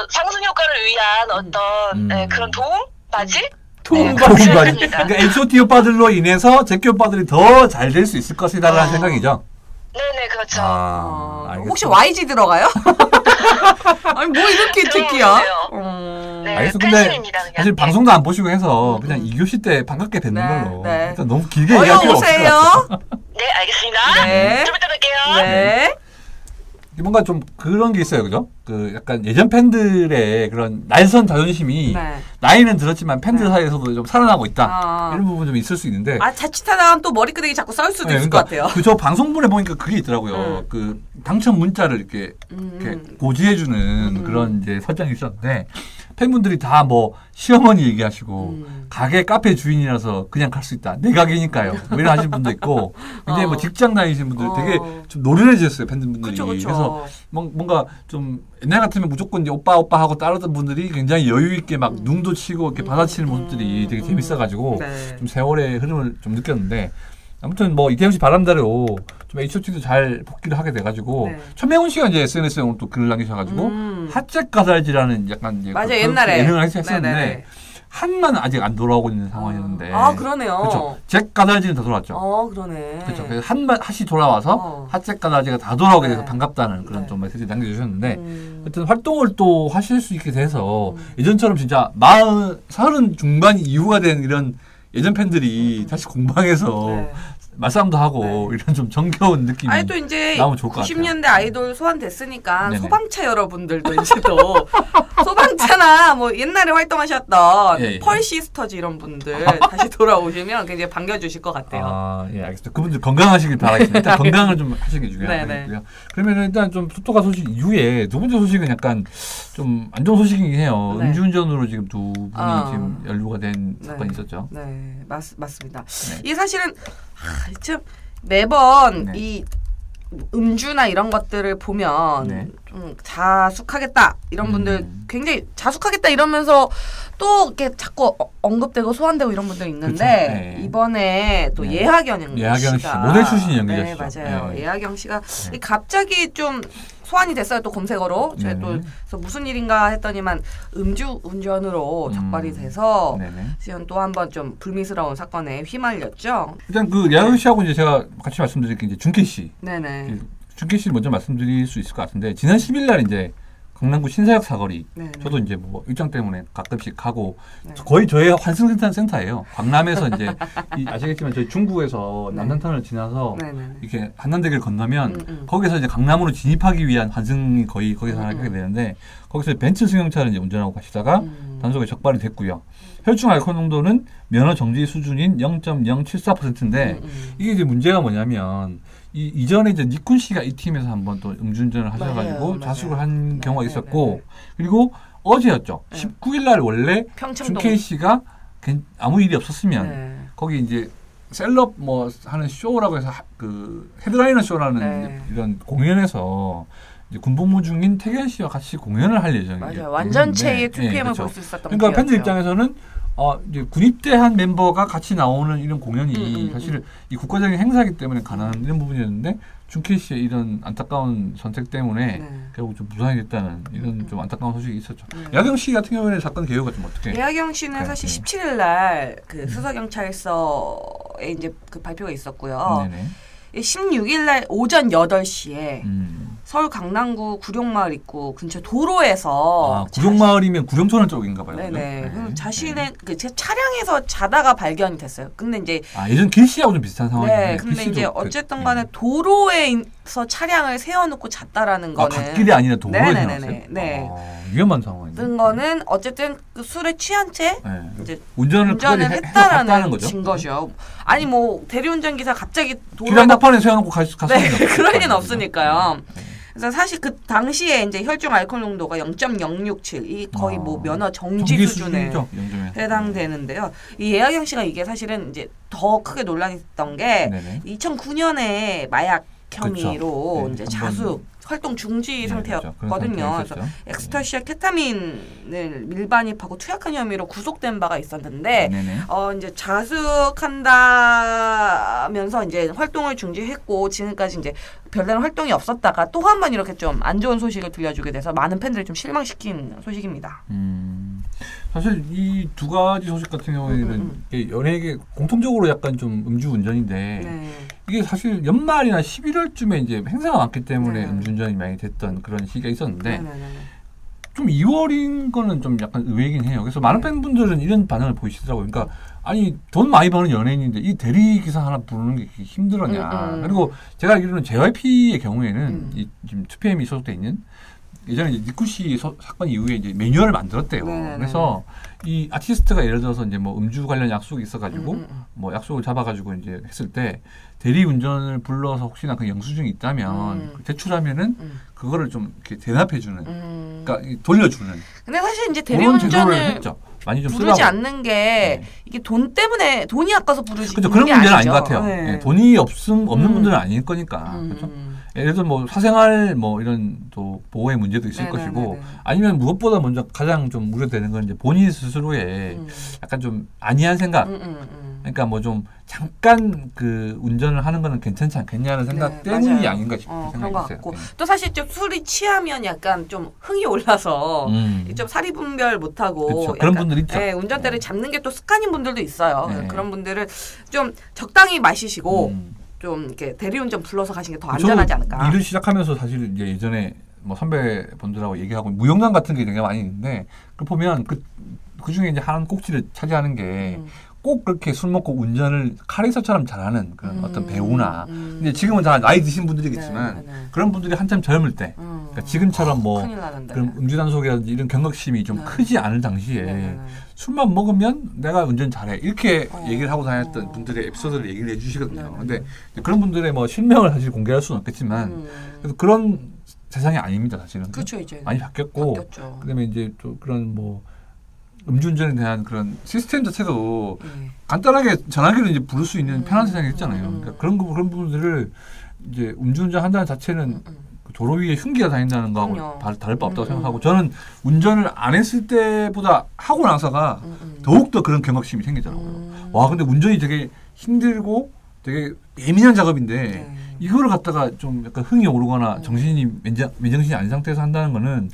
상승 효과를 위한 어떤 그런 도움바지? 도움바지. 그러니까 H.O.T 오빠들로 인해서 제키 오빠들이 더 잘 될 수 있을 것이다라는 생각이죠. 네네, 그렇죠. 혹시 YG 들어가요? 아니 뭐 이렇게 제키야? 네, 알겠어. 근데 사실 방송도 안 보시고 해서 그냥 2교시 때 반갑게 뵙는 걸로. 일단 너무 길게 얘기할 필요 없을 것 같아요. 네, 알겠습니다. 좀 이따 뵐게요. 네. 뭔가 좀 그런 게 있어요, 그죠? 그 약간 예전 팬들의 그런 날선 자존심이 나이는 들었지만 팬들 사이에서도 좀 살아나고 있다. 이런 부분 좀 있을 수 있는데. 자칫하다가 또 머리끄댕이 자꾸 싸울 수도 있을 것 같아요. 저 방송분에 보니까 그게 있더라고요. 그 당첨 문자를 이렇게 고지해주는 그런 이제 설정이 있었는데 팬분들이 다 뭐 시어머니 얘기하시고 가게 카페 주인이라서 그냥 갈 수 있다. 내 가게니까요. 뭐 이런 하시는 분도 있고 굉장히 뭐 직장 다니시는 분들 되게 좀 노련해지셨어요. 팬분들이. 그래서 뭔가 좀 옛날 같으면 무조건 이제 오빠 하고 따르던 분들이 굉장히 여유 있게 막 눈도 치고 이렇게 받아치는 모습들이 되게 재밌어가지고 좀 세월의 흐름을 좀 느꼈는데 아무튼 뭐 이태영 씨 바람대로 좀 H.O.T도 잘 복귀를 하게 돼가지고 천명훈 씨가 이제 SNS에 오늘 또 글을 남기셔가지고 핫잭 가달지라는 약간 이제 맞아, 옛날에 예능을 했었는데 한만 아직 안 돌아오고 있는 상황이었는데 그러네요. 그렇죠. 잭 가달지는 다 돌아왔죠. 그러네. 그렇죠. 그래서 핫이 돌아와서 핫잭 가달지가 다 돌아오게 돼서 반갑다는 그런 좀 메시지 남겨주셨는데 하여튼 활동을 또 하실 수 있게 돼서 예전처럼 진짜 40 중반 이후가 된 이런 예전 팬들이 다시 공방에서 말싸움도 하고 이런 좀 정겨운 느낌이 아니 또 이제 나오면 좋을 것 90년대 아이돌 소환됐으니까 소방차 여러분들도 이제 또 소방차나 뭐 옛날에 활동하셨던 펄 시스터즈 이런 분들 다시 돌아오시면 굉장히 반겨주실 것 같아요. 예, 알겠습니다. 그분들 건강하시길 바라겠습니다. 일단 건강을 좀 하시는 게 중요하고요. 그러면 일단 좀 토토가 소식 이후에 두 번째 소식은 약간 좀 안 좋은 소식이긴 해요. 음주운전으로 지금 두 분이 지금 연루가 된 사건이 있었죠. 네, 맞습니다. 이게 사실은 참 매번 이 음주나 이런 것들을 보면 좀 자숙하겠다 이런 분들 굉장히 자숙하겠다 이러면서 또 이렇게 자꾸 언급되고 소환되고 이런 분들 있는데 이번에 또 예하경 씨 모델 출신 연기자시죠. 네, 맞아요. 예하경 씨가 갑자기 좀 소환이 됐어요. 또 검색어로. 제가 또 그래서 무슨 일인가 했더니만 음주 운전으로 적발이 돼서 지금 또 한 번 좀 불미스러운 사건에 휘말렸죠. 일단 그 예하경 씨하고 이제 제가 같이 말씀드릴 게 이제 준케 씨. 네네. 준케 씨를 먼저 말씀드릴 수 있을 것 같은데 지난 10일 날 이제 강남구 신사역 사거리. 저도 이제 뭐 일정 때문에 가끔씩 가고 거의 저의 환승센터예요. 강남에서 이제 아시겠지만 저희 중구에서 남산탄을 지나서 이렇게 한남대교를 건너면 거기서 이제 강남으로 진입하기 위한 환승이 거의 거기서 하게 되는데 거기서 벤츠 승용차를 이제 운전하고 가시다가 단속에 적발이 됐고요. 혈중 알코올 농도는 면허 정지 수준인 0.074%인데 이게 이제 문제가 뭐냐면 이전에 이제 니쿤 씨가 이 팀에서 한번 또 음주운전을 하셔가지고 자숙을 한 경우가 있었고 그리고 어제였죠. 19일 날 원래 준케이 씨가 아무 일이 없었으면 거기 이제 셀럽 뭐 하는 쇼라고 해서 그 헤드라이너 쇼라는 이런 공연에서 이제 군복무 중인 태견 씨와 같이 공연을 할 예정이에요. 맞아요. 완전체의 2PM을 볼 수 있었던 그러니까 팬들 입장에서는 이제 군입대한 멤버가 같이 나오는 이런 공연이 사실 이 국가적인 행사이기 때문에 가능한 이런 부분이었는데 준케이 씨의 이런 안타까운 선택 때문에 결국 좀 무산이 됐다는 이런 좀 안타까운 소식이 있었죠. 예하경 씨 같은 경우에는 사건 개요가 좀 어떻게? 예하경 씨는 사실 17일 날 그 수서경찰서에 이제 그 발표가 있었고요. 16일 날 오전 8시에 서울 강남구 구룡마을 입구 근처 도로에서 구룡마을이면 구룡천원 쪽인가 봐요. 네네. 자신의 그 제 차량에서 자다가 발견이 됐어요. 근데 이제 예전 길 씨하고 좀 비슷한 상황이네. 네. 근데 이제 어쨌든 간에 도로에서 차량을 세워놓고 잤다라는 거는 갓길이 아니라 도로에 세웠어요? 네. 위험한 상황이네. 뜬 거는 어쨌든 그 술에 취한 채 이제 운전을 했다라는 증거죠. 아니 뭐 대리운전 기사 갑자기 길 한복판에 세워놓고 갔으면 그럴 리는 없으니까요. 그래서 사실 그 당시에 이제 혈중 알코올 농도가 0.067, 이 거의 뭐 면허 정지 수준에 해당되는데요. 이 예하경 씨가 이게 사실은 이제 더 크게 논란이 됐던 게 2009년에 마약 혐의로 이제 자숙 활동 중지 상태였거든요. 그래서 엑스터시와 케타민을 밀반입하고 투약한 혐의로 구속된 바가 있었는데 이제 자숙한다면서 이제 활동을 중지했고 지금까지 이제 별다른 활동이 없었다가 또 한 번 이렇게 좀 안 좋은 소식을 들려주게 돼서 많은 팬들을 좀 실망시킨 소식입니다. 사실 이 두 가지 소식 같은 경우에는 연예계 공통적으로 약간 좀 음주운전인데 이게 사실 연말이나 11월쯤에 이제 행사가 많기 때문에 음주운전이 많이 됐던 그런 시기가 있었는데 좀 2월인 거는 좀 약간 의외이긴 해요. 그래서 많은 팬분들은 이런 반응을 보이시더라고요. 그러니까 아니 돈 많이 버는 연예인인데 이 대리 기사 하나 부르는 게 힘들었냐. 그리고 제가 알기로는 JYP의 경우에는 이 지금 2PM이 소속돼 있는 예전에 니쿠 씨 사건 이후에 이제 매뉴얼을 만들었대요. 그래서 이 아티스트가 예를 들어서 이제 뭐 음주 관련 약속이 있어가지고 뭐 약속을 잡아가지고 이제 했을 때 대리 운전을 불러서 혹시나 그 영수증이 있다면 제출하면은 그거를 좀 이렇게 대납해주는, 그러니까 돌려주는. 근데 사실 이제 대리 운전을 했죠. 많이 좀 부르지 않는 게 이게 돈 때문에 돈이 아까서 부르지. 그렇죠. 그런 문제는 아닌 것 같아요. 돈이 없는 분들은 아닐 거니까. 그렇죠. 예를 들어 뭐 사생활 뭐 이런 또 보호의 문제도 있을 것이고 아니면 무엇보다 먼저 가장 좀 우려되는 건 이제 본인 스스로의 약간 좀 안이한 생각. 그러니까 뭐 좀 잠깐 그 운전을 하는 거는 괜찮지 않겠냐는 생각 때문이 아닌가 싶은 생각이 있어요. 또 사실 좀 술이 취하면 약간 좀 흥이 올라서 좀 사리 분별 못하고 그런 분들 있죠. 운전대를 잡는 게 또 습관인 분들도 있어요. 그런 분들은 좀 적당히 마시시고 좀 이렇게 대리운전 불러서 가시는 게 더 안전하지 않을까. 일을 시작하면서 사실 이제 예전에 뭐 선배분들하고 얘기하고 무용담 같은 게 되게 많이 있는데 그 보면 그 중에 이제 한 꼭지를 차지하는 게 꼭 그렇게 술 먹고 운전을 카레이서처럼 잘하는 그런 어떤 배우나 근데 지금은 다 나이 드신 분들이겠지만 그런 분들이 한참 젊을 때 그러니까 지금처럼 뭐 그런 음주단속이라든지 이런 경각심이 좀 크지 않을 당시에 술만 먹으면 내가 운전 잘해 이렇게 얘기를 하고 다녔던 분들의 에피소드를 얘기를 해주시거든요. 근데 그런 분들의 뭐 실명을 사실 공개할 수는 없겠지만 그래서 그런 세상이 아닙니다 사실은. 그렇죠, 이제 많이 바뀌었고 바뀌었죠. 그다음에 이제 또 그런 뭐 음주운전에 대한 그런 시스템 자체도 간단하게 전화기로 이제 부를 수 있는 편한 세상이 있잖아요. 그러니까 그런 부분들을 이제 음주운전 한다는 자체는 도로 위에 흉기가 다닌다는 거하고 다를 바 없다고 생각하고 저는 운전을 안 했을 때보다 하고 나서가 더욱더 그런 경각심이 생기더라고요. 와 근데 운전이 되게 힘들고 되게 예민한 작업인데 이거를 갖다가 좀 약간 흥이 오르거나 정신이 맨정신이 아닌 상태에서 한다는 거는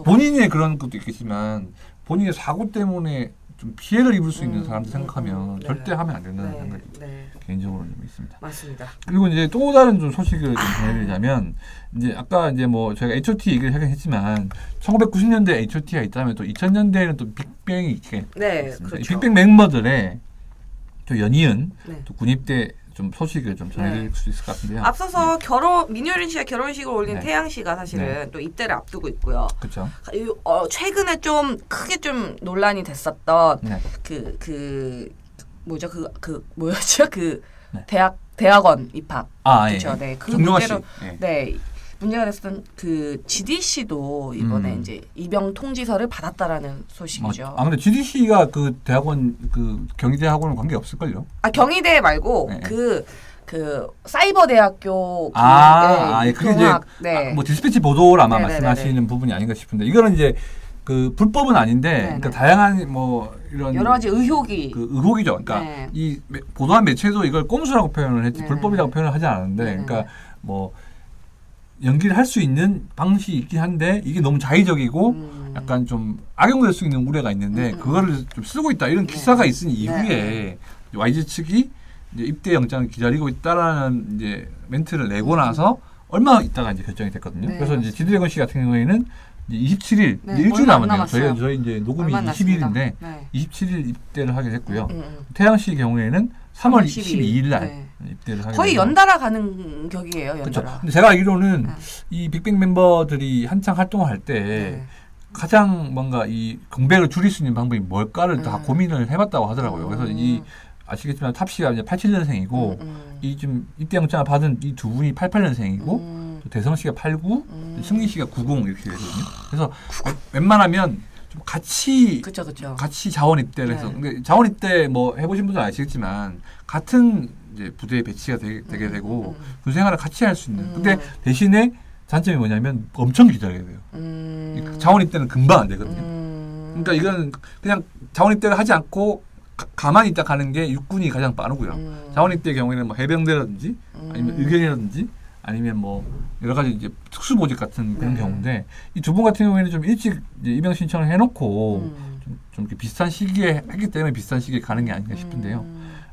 본인의 그런 것도 있겠지만 본인의 사고 때문에 좀 피해를 입을 수 있는 사람들 생각하면 절대 하면 안 된다는 생각이 개인적으로 좀 있습니다. 맞습니다. 그리고 이제 또 다른 좀 소식을 좀 전해드리자면 이제 아까 이제 뭐 저희가 H.O.T 얘기를 하긴 했지만 1990년대 H.O.T가 있다면 또 2000년대에는 또 빅뱅이 있게 있습니다. 그렇죠. 빅뱅 멤버들의 또 연이은 또 군입대 좀 소식을 좀 전해드릴 수 있을 것 같은데요. 앞서서 민효린 씨가 결혼식을 올린 태양 씨가 사실은 또 입대를 앞두고 있고요. 그렇죠. 최근에 좀 크게 좀 논란이 됐었던 대학원 입학. 그렇죠. 네. 그 문제로 문제가 됐었던 그 GDC도 이번에 이제 입영 통지서를 받았다라는 소식이죠. 근데 GDC가 그 대학원 그 경희대학원은 관계 없을걸요? 경희대 말고 그 사이버대학교 그게 이제 뭐 디스패치 보도를 아마 말씀하시는 부분이 아닌가 싶은데 이거는 이제 그 불법은 아닌데 그러니까 다양한 뭐 이런 여러 가지 의혹이 의혹이죠. 그러니까 이 보도한 매체도 이걸 꼼수라고 표현을 했지 불법이라고 표현을 하지 않았는데 그러니까 뭐 연기를 할 수 있는 방식이 있긴 한데 이게 너무 자의적이고 약간 좀 악용될 수 있는 우려가 있는데 그거를 좀 쓰고 있다 이런 기사가 있은 이후에 YG 측이 이제 입대 영장을 기다리고 있다라는 이제 멘트를 내고 나서 얼마 있다가 이제 결정이 됐거든요. 그래서 이제 지드래곤 씨 같은 경우에는 이제 27일 이제 일주일 남았네요. 저희 이제 녹음이 20일인데 27일 입대를 하게 됐고요. 태양 씨 경우에는 3월 12일 날 입대를 하게 거의 연달아 가는 격이에요. 연달아. 그렇죠. 근데 제가 알기로는 이 빅뱅 멤버들이 한창 활동을 할 때 가장 뭔가 이 공백을 줄일 수 있는 방법이 뭘까를 다 고민을 해봤다고 하더라고요. 그래서 이 아시겠지만 탑 씨가 이제 87년생이고 이 좀 입대 영장을 받은 이 두 분이 88년생이고 또 대성 씨가 89, 승리 씨가 90 이렇게 되거든요. 그래서 웬만하면 좀 같이 같이 자원 입대를 해서 그러니까 자원 입대 뭐 해보신 분들 아시겠지만 같은 이제 부대에 배치가 되게 되고 군 생활을 같이 할 수 있는. 근데 대신에 단점이 뭐냐면 엄청 기다려야 돼요. 자원 입대는 금방 안 되거든요. 그러니까 이건 그냥 자원 입대를 하지 않고 가만히 있다 가는 게 육군이 가장 빠르고요. 자원 입대 경우에는 뭐 해병대라든지 아니면 의견이라든지 아니면 뭐 여러 가지 이제 특수보직 같은 그런 경우인데 이 두 분 같은 경우에는 좀 일찍 이제 입영 신청을 해놓고 좀 이렇게 비슷한 시기에 했기 때문에 비슷한 시기에 가는 게 아닌가 싶은데요.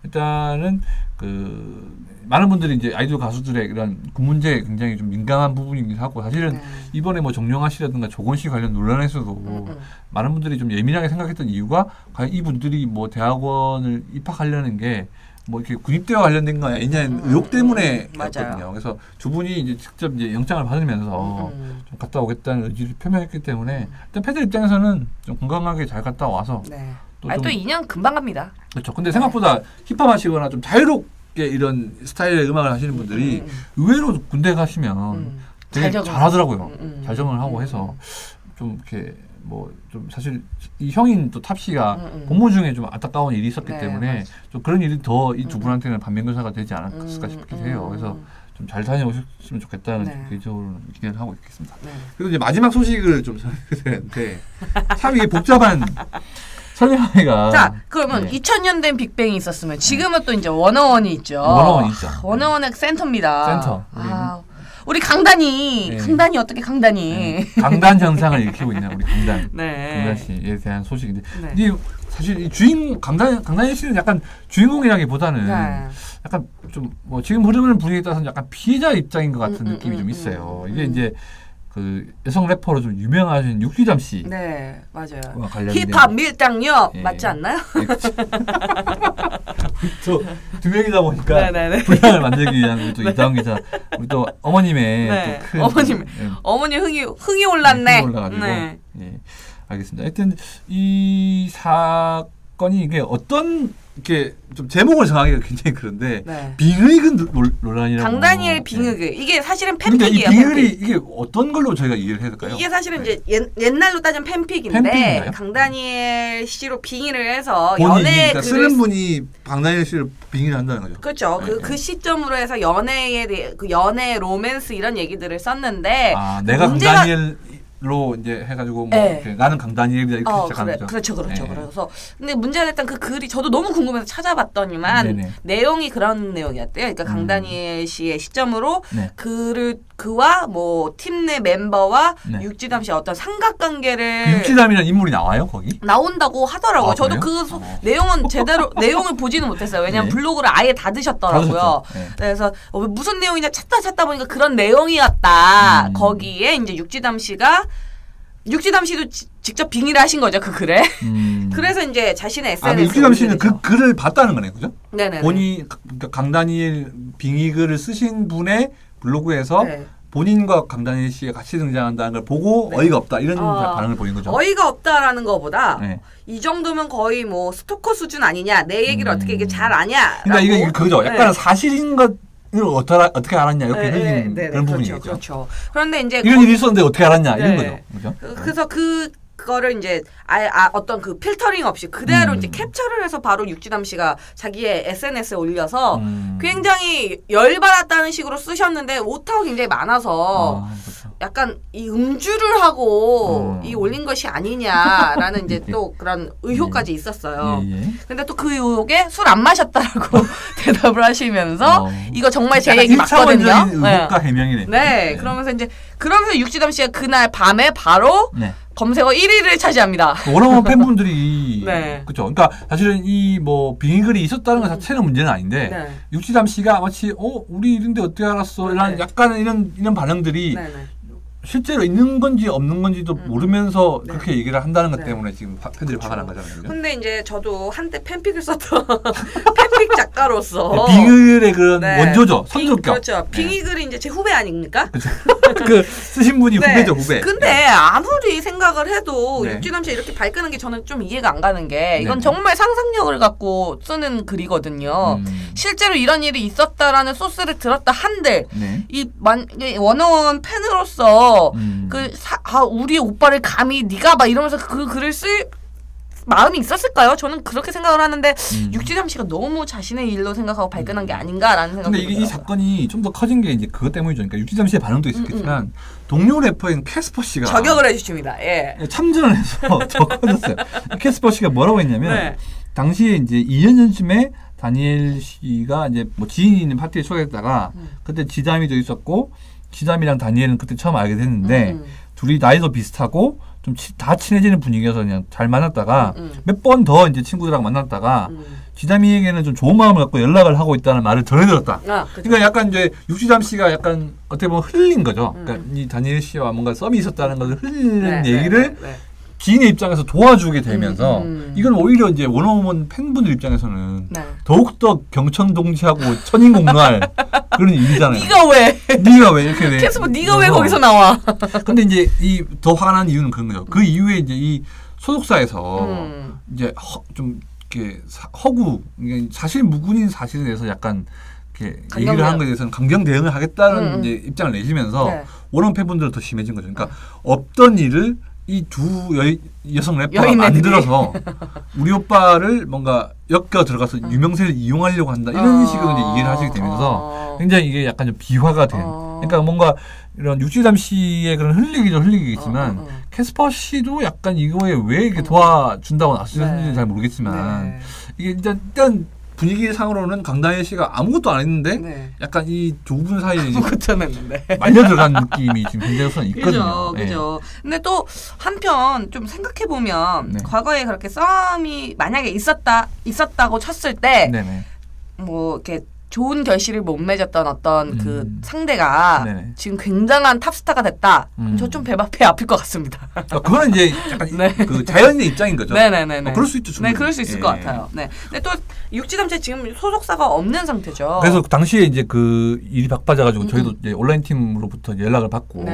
일단은 그 많은 분들이 이제 아이돌 가수들의 이런 군 문제에 굉장히 좀 민감한 부분이기도 하고 사실은 이번에 뭐 정영아 씨라든가 조건 씨 관련 논란에서도 많은 분들이 좀 예민하게 생각했던 이유가 과연 이분들이 뭐 대학원을 입학하려는 게 뭐 이렇게 군입대와 관련된 거 아니냐는 의혹 때문에였거든요. 그래서 두 분이 이제 직접 이제 영장을 받으면서 좀 갔다 오겠다는 의지를 표명했기 때문에 일단 팬들 입장에서는 좀 건강하게 잘 갔다 와서 또 2년 금방 갑니다. 그렇죠. 근데 생각보다 힙합 하시거나 좀 자유롭게 이런 스타일의 음악을 하시는 분들이 의외로 군대 가시면 되게 잘하더라고요. 잘 적응을 하고 해서 좀 이렇게 뭐 좀 사실 이 형인 또 탑 씨가 복무 중에 좀 안타까운 일이 있었기 때문에 좀 그런 일이 더 이 두 분한테는 반면교사가 되지 않았을까 싶기도 해요. 그래서 좀 잘 다녀오셨으면 좋겠다는 개인적으로 기대를 하고 있겠습니다. 그리고 이제 마지막 소식을 좀 전해드려야 되는데 참 이게 복잡한 설명하기가. 자, 그러면 2000년대 빅뱅이 있었으면 지금은 또 이제 워너원이 있죠. 워너원이 있죠. 워너원의 센터입니다. 센터. 우리 강단이 어떻게 강단이 강단 현상을 일으키고 있는 우리 강단 씨에 대한 소식인데 이 사실 이 강단 씨는 약간 주인공이라기보다는 약간 좀 뭐 지금 흐르는 분위기에 따라서는 약간 피해자 입장인 것 같은 느낌이 좀 있어요. 이게 이제 그 여성 래퍼로 좀 유명하신 육기잠 씨. 네, 맞아요. 힙합 밀당녀 맞지 않나요? 또 두 명이다 보니까 분량을 만들기 위한 우리 또 이다운 기자, 우리 또 어머님의 또 큰 어머니 흥이 올랐네. 올라가지고 알겠습니다. 하여튼 이 사건이 이게 어떤 이렇게 좀 제목을 정하기가 굉장히 그런데 빙의근 논란이라고. 강다니엘 빙의근 이게 사실은 팬픽이에요. 빙의글이 이게 어떤 걸로 저희가 이해를 해야 될까요? 이게 사실은 이제 옛날로 따지면 팬픽인데 강다니엘 씨로 빙의를 해서 연애 그러니까 쓰는 분이 강다니엘 씨를 빙의를 한다는 거죠. 그렇죠. 그 시점으로 해서 연애에 대해 그 연애 로맨스 이런 얘기들을 썼는데 내가 강다니엘 로 이제 해가지고 뭐 나는 강다니엘이다 이렇게 시작하는 거죠. 그렇죠. 그래서 근데 문제가 됐던 그 글이 저도 너무 궁금해서 찾아봤더니만 내용이 그런 내용이었대요. 그러니까 강다니엘 씨의 시점으로 그와 뭐 팀 내 멤버와 육지담 씨의 어떤 삼각관계를 육지담이라는 인물이 나와요 거기? 나온다고 하더라고요. 저도 내용은 제대로 내용을 보지는 못했어요. 왜냐면 블로그를 아예 닫으셨더라고요. 그래서 무슨 내용이냐 찾다 보니까 그런 내용이었다. 거기에 이제 육지담 씨도 직접 빙의를 하신 거죠, 그 글에. 그래서 이제 자신의 SNS에 육지담 씨는 그 글을 봤다는 거네요, 그죠? 네네. 본인 강다니엘 빙의 글을 쓰신 분의 블로그에서 본인과 강다니엘 씨가 같이 등장한다는 걸 보고 어이가 없다 이런 반응을 보인 거죠. 어이가 없다라는 것보다 이 정도면 거의 뭐 스토커 수준 아니냐, 내 얘기를 어떻게 이게 잘 아냐. 그러니까 이게 그죠. 약간 사실인 것. 이걸 어떻게 알았냐 이렇게 흘린 그런 부분이겠죠. 그렇죠. 그런데 이제 이런 일이 있었는데 어떻게 알았냐 이런 거죠. 그렇죠? 그래서 그거를 이제 어떤 그 필터링 없이 그대로 이제 캡처를 해서 바로 육지담 씨가 자기의 SNS에 올려서 굉장히 열받았다는 식으로 쓰셨는데 오타가 굉장히 많아서 약간 이 음주를 하고 이 올린 것이 아니냐라는 이제 또 그런 의혹까지 있었어요. 근데 또 그 의혹에 술 안 마셨다라고 대답을 하시면서 이거 정말 제 얘기 맞거든요. 의혹과 해명이네. 네, 그러면서 육지담 씨가 그날 밤에 바로 검색어 1위를 차지합니다. 워낙 팬분들이 그렇죠. 그러니까 사실은 이 뭐 빙의글이 있었다는 것 자체는 문제는 아닌데 육지담 씨가 마치 우리 이런데 어떻게 알았어? 이런 약간 이런 반응들이 실제로 있는 건지 없는 건지도 모르면서 그렇게 얘기를 한다는 것 때문에 지금 팬들이 화가 난 거잖아요. 근데 이제 저도 한때 팬픽을 썼던 팬픽 작가로서 빙의글의 그런 원조죠. 선조격. 그렇죠. 빙의글이 이제 제 후배 아닙니까? 그렇죠. 그 쓰신 분이 후배죠, 후배. 근데 아무리 생각을 해도 육지담 씨 이렇게 발끈한 게 저는 좀 이해가 안 가는 게 이건 정말 상상력을 갖고 쓰는 글이거든요. 실제로 이런 일이 있었다라는 소스를 들었다 한들 이 원어원 팬으로서 우리 오빠를 감히 네가 막 이러면서 그 글을 쓸 마음이 있었을까요? 저는 그렇게 생각을 하는데 육지담 씨가 너무 자신의 일로 생각하고 발끈한 게 아닌가라는 생각이 들어요. 근데 이 사건이 좀 더 커진 게 이제 그것 때문이죠. 그러니까 육지담 씨의 반응도 있었겠지만 동료 래퍼인 캐스퍼 씨가 저격을 해주십니다. 참전을 해서 더 커졌어요. 캐스퍼 씨가 뭐라고 했냐면 당시에 이제 2년 전쯤에 다니엘 씨가 이제 뭐 지인이 있는 파티에 초대했다가 그때 지담이도 있었고 지담이랑 다니엘은 그때 처음 알게 됐는데 둘이 나이도 비슷하고 좀 다 친해지는 분위기여서 그냥 잘 만났다가 몇 번 더 이제 친구들하고 만났다가 지담이에게는 좀 좋은 마음을 갖고 연락을 하고 있다는 말을 전해들었다. 그러니까 약간 이제 육지담 씨가 약간 어떻게 보면 흘린 거죠. 그러니까 이 다니엘 씨와 뭔가 썸이 있었다는 것을 흘리는 얘기를 지인의 입장에서 도와주게 되면서 이건 오히려 이제 원어원 팬분들 입장에서는 더욱더 경천동지하고 천인공노할 그런 일이잖아요. 네가 왜 이렇게 돼? 캐스퍼 네가 왜 거기서 나와? 근데 이제 이 더 화가 난 이유는 그런 거죠. 그 이후에 이제 이 소속사에서 이제 좀 이렇게 허구 사실 무근인 사실에 대해서 약간 이렇게 얘기를 하는 것에 대해서는 강경 대응을 하겠다는 이제 입장을 내시면서 원어원 팬분들은 더 심해진 거죠. 그러니까 없던 일을 이 두 여성 래퍼가 만들어서 우리 오빠를 뭔가 엮여 들어가서 유명세를 이용하려고 한다 이런 식으로 이제 이해를 하시게 되면서 굉장히 이게 약간 좀 비화가 된. 그러니까 뭔가 이런 육지담 씨의 그런 흘리기겠지만 캐스퍼 씨도 약간 이거에 왜 이렇게 도와준다고 나서는지 잘 모르겠지만 이게 일단 분위기상으로는 강다니엘 씨가 아무것도 안 했는데 약간 이 두 분 사이에 아무것도 안 했는데 말려 들어간 느낌이 지금 굉장히 우선 있거든요. 그죠. 근데 또 한편 좀 생각해 보면 과거에 그렇게 썸이 만약에 있었다고 쳤을 때 뭐 이렇게 좋은 결실을 못 맺었던 어떤 그 상대가 지금 굉장한 탑스타가 됐다. 저 좀 배 아플 것 같습니다. 그거는 이제 약간 그 자연의 입장인 거죠. 그럴 수 있죠. 충분히. 그럴 수 있을 것 같아요. 근데 또 육지담 씨 지금 소속사가 없는 상태죠. 그래서 당시에 이제 그 일이 바빠져가지고 저희도 이제 온라인 팀으로부터 연락을 받고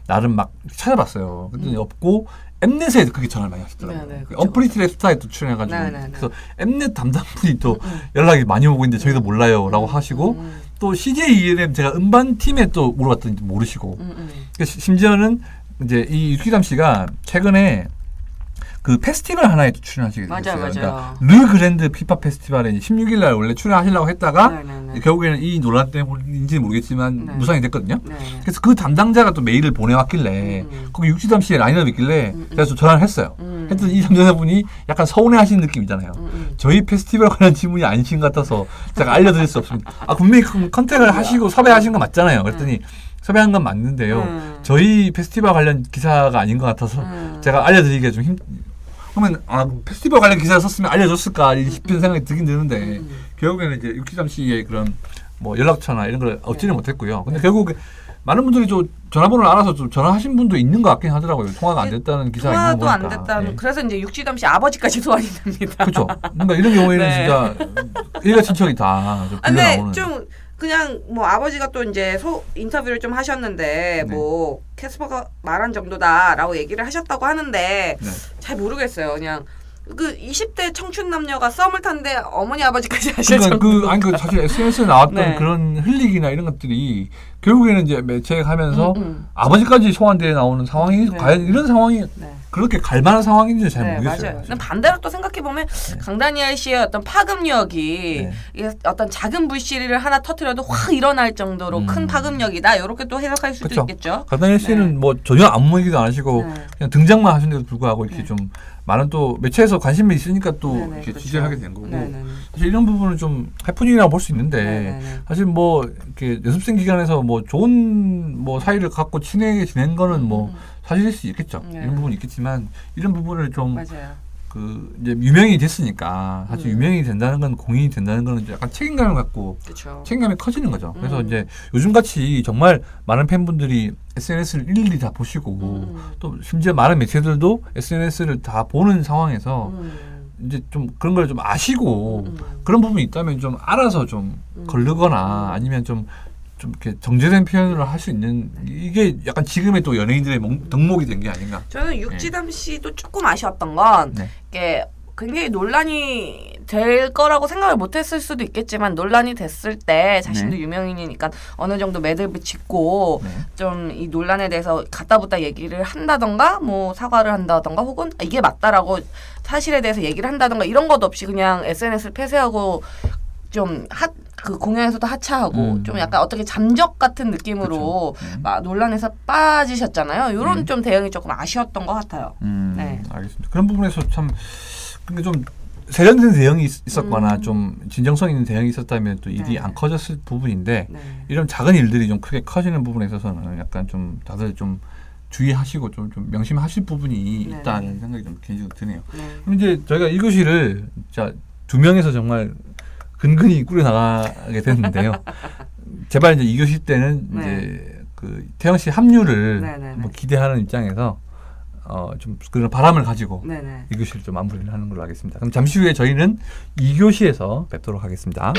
나름 막 찾아봤어요. 근데 없고 엠넷에 그렇게 전화를 많이 하시더라고요. 네, 네, 그렇죠. 언프리티 랩스타에 또 출연해가지고 네, 네, 네. 그래서 엠넷 담당분이 또 연락이 많이 오고 있는데 저희도 몰라요라고 하시고 또 CJ ELM 제가 음반팀에 또 물어봤더니 모르시고 심지어는 이제 이 유키담 씨가 최근에 그 페스티벌 하나에 또 출연하시게 됐어요. 맞아요. 그러니까 르 그랜드 힙합 페스티벌에 16일 날 원래 출연하시려고 했다가 결국에는 이 논란 때문인지는 모르겠지만 무산이 됐거든요. 그래서 그 담당자가 또 메일을 보내왔길래 거기 유키담 씨의 라인업이 있길래 제가 좀 전화를 했어요. 했더니 이 담당자분이 약간 서운해하시는 느낌이잖아요. 저희 페스티벌 관련 질문이 아니신 것 같아서 제가 알려드릴 수 없습니다. 분명히 컨택을 하시고 섭외하신 거 맞잖아요. 그랬더니 섭외한 건 맞는데요. 저희 페스티벌 관련 기사가 아닌 것 같아서 제가 알려드리기가 좀 그러면 페스티벌 관련 기사를 썼으면 알려줬을까 싶은 생각이 들긴 드는데 결국에는 이제 유키담 씨의 그런 뭐 연락처나 이런 걸 얻지는 못했고요. 근데 결국 많은 분들이 좀 전화번호를 알아서 좀 전화하신 분도 있는 것 같긴 하더라고요. 통화가 안 됐다는 기사가 있는 거 보니까. 통화도 안 됐다는. 그래서 이제 유키담 씨 아버지까지 소환이 됩니다. 그렇죠. 그러니까 이런 경우에는 진짜 일가 친척이 다 좀 근데 좀 그냥 뭐 아버지가 또 이제 인터뷰를 좀 하셨는데 뭐 캐스퍼가 말한 정도다라고 얘기를 하셨다고 하는데 잘 모르겠어요. 그냥 그 20대 청춘 남녀가 썸을 탔는데 어머니 아버지까지 하실 정도. 그 사실 SNS에 나왔던 그런 흘리기나 이런 것들이 결국에는 이제 매체에 가면서 아버지까지 소환되어 나오는 상황이 과연 이런 상황이 그렇게 갈 만한 상황인지 잘 모르겠어요. 맞아요. 근데 반대로 또 생각해보면 강다니엘 씨의 어떤 파급력이 어떤 작은 불씨를 하나 터뜨려도 확 일어날 정도로 큰 파급력이다. 이렇게 또 해석할 수도 있겠죠. 강다니엘 씨는 뭐 전혀 아무 얘기도 안 하시고 그냥 등장만 하시는데도 불구하고 이렇게 좀 많은 또 매체에서 관심이 있으니까 또 이렇게 취재를 하게 된 거고 사실 이런 부분은 좀 해프닝이라고 볼 수 있는데 사실 뭐 이렇게 연습생 기간에서 뭐 좋은 뭐 사이를 갖고 친하게 지낸 거는 뭐 사실일 수 있겠죠. 이런 부분이 있겠지만 이런 부분을 좀 그 이제 유명이 됐으니까 사실 유명이 된다는 건 공인이 된다는 거는 약간 책임감을 갖고 책임감이 커지는 거죠. 그래서 이제 요즘같이 정말 많은 팬분들이 SNS를 일일이 다 보시고 또 심지어 많은 매체들도 SNS를 다 보는 상황에서 이제 좀 그런 걸 좀 아시고 그런 부분이 있다면 좀 알아서 좀 걸르거나 아니면 좀 이렇게 정제된 표현을 할 수 있는 이게 약간 지금의 또 연예인들의 덕목이 된 게 아닌가. 저는 육지담 씨도 조금 아쉬웠던 건 이게 굉장히 논란이 될 거라고 생각을 못했을 수도 있겠지만 논란이 됐을 때 자신도 유명인이니까 어느 정도 매듭을 짓고 좀 이 논란에 대해서 갖다붙다 얘기를 한다던가 뭐 사과를 한다던가 혹은 이게 맞다라고 사실에 대해서 얘기를 한다던가 이런 것 없이 그냥 SNS를 폐쇄하고 좀 그 공연에서도 하차하고 좀 약간 어떻게 잠적 같은 느낌으로 막 논란에서 빠지셨잖아요. 이런 좀 대응이 조금 아쉬웠던 것 같아요. 알겠습니다. 그런 부분에서 참 근데 좀 세련된 대응이 있었거나 좀 진정성 있는 대응이 있었다면 또 일이 안 커졌을 부분인데 이런 작은 일들이 좀 크게 커지는 부분에 있어서는 약간 좀 다들 좀 주의하시고 좀 명심하실 부분이 있다는 생각이 좀 개인적으로 드네요. 그럼 이제 저희가 1교시를 자 2명에서 정말 근근히 꾸려나가게 됐는데요. 제발 이제 2교시 때는 이제 그 태영 씨 합류를 뭐 기대하는 입장에서 좀 그런 바람을 가지고 2교시를 좀 마무리를 하는 걸로 하겠습니다. 그럼 잠시 후에 저희는 2교시에서 뵙도록 하겠습니다.